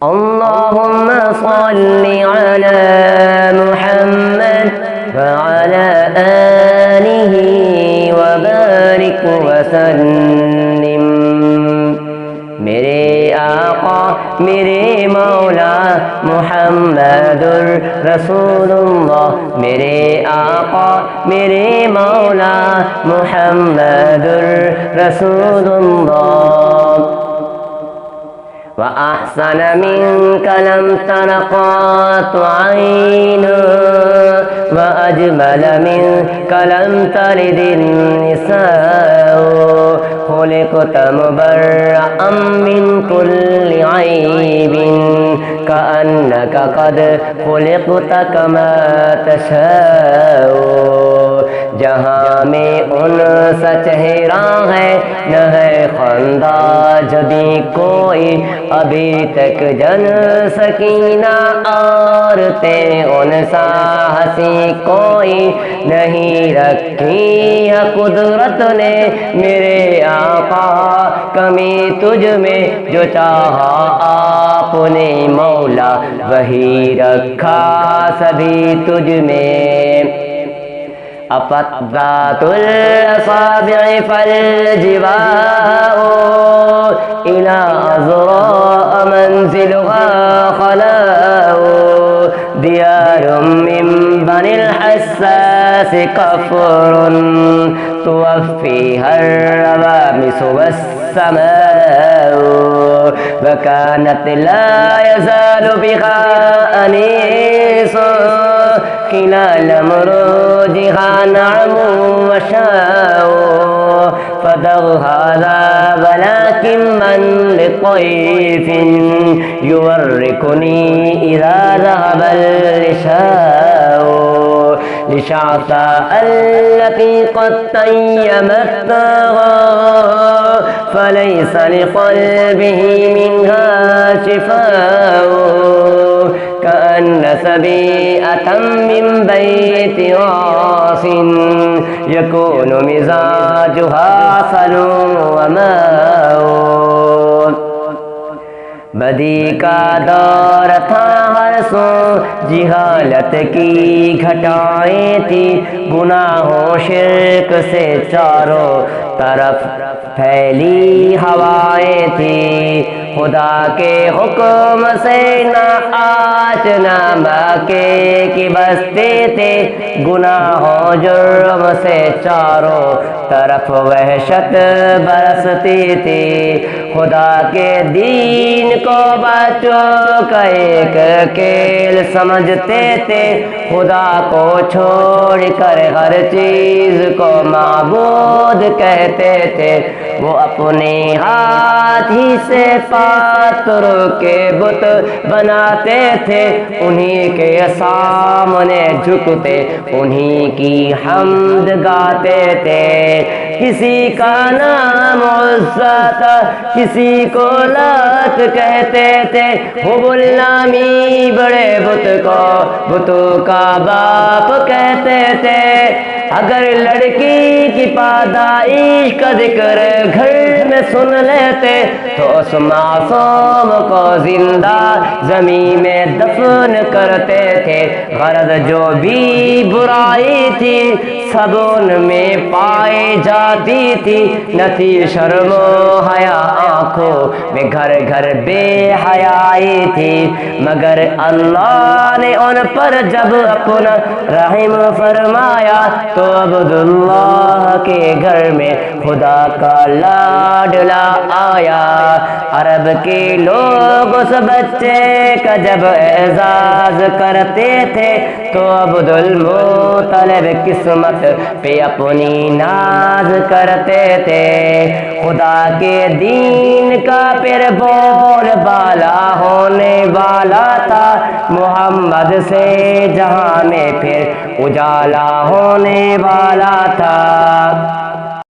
اللهم صل على محمد وعلى آله وبارك وسلم۔ میرے آقا میرے مولا محمد رسول اللہ، میرے آقا میرے مولا محمد رسول اللہ۔ وأحسن منك لم تر قط عين، وأجمل منك لم تلد النساء، خلقت مبرأ من كل عيب، كأنك قد خلقت كما تشاء۔ جہاں میں ان سا چہرہ ہے نہ ہے خندہ جبھی کوئی، ابھی تک جن سکینہ عورتیں ان سا ہنسی کوئی نہیں رکھی ہے قدرت نے میرے آقا، کمی تجھ میں جو چاہا آپ نے مولا وہی رکھا سبھی تجھ میں۔ أفضات الأصابع فالجباء إلى عذراء منزلها خلاء، ديار من بني الحساس كفر توفيها الروامس والسماء، وكانت لا يزال بها أنيس خلال مروجها نعم وشاء، فدغ هذا ولكن من لطيف يوركني إذا ذهب اللشاء، لشعثاء التي قد تيمتها فليس لقلبه منها شفاء، كأن سبيئة من بيت راس يكون مزاجها عسل وماء۔ بدی کا دور تھا ہر سو جہالت کی گھٹائیں تھی، گناہوں شرک سے چاروں طرف پھیلی ہوائیں تھی، خدا کے حکم سے نہ آج نہ مکے کی بستے تھے، گناہوں جرم سے چاروں طرف وحشت برستی تھی، خدا کے دین کو بچوں کا ایک کھیل سمجھتے تھے، خدا کو چھوڑ کر ہر چیز کو معبود کہتے تھے، وہ اپنے ہاتھ ہی سے پاتر کے بت بناتے تھے، انہی کے سامنے جھکتے انہی کی حمد گاتے تھے، کسی کا نام عزا تھا کسی کو لات کہتے تھے، حبل نامی بڑے بت کو بتوں کا باپ کہتے تھے، اگر لڑکی کی پادائش کا ذکر گھر میں سن لیتے تو اس معصوم کو زندہ زمین میں دفن کرتے تھے، غرض جو بھی برائی تھی سب ان میں پائی جاتی تھی، نہ تھی شرم و حیا آنکھوں میں گھر گھر بے حیائی تھی، مگر اللہ نے ان پر جب اپنا رحم فرمایا تو عبداللہ کے گھر میں خدا کا لاڈلا آیا۔ عرب کے لوگ اس بچے کا جب اعزاز کرتے تھے تو عبدالمطلب قسمت پہ اپنی ناز کرتے تھے، خدا کے دین کا پھر بول بالا ہونے والا تھا، محمد سے جہاں میں پھر اجالا ہونے والا تھا۔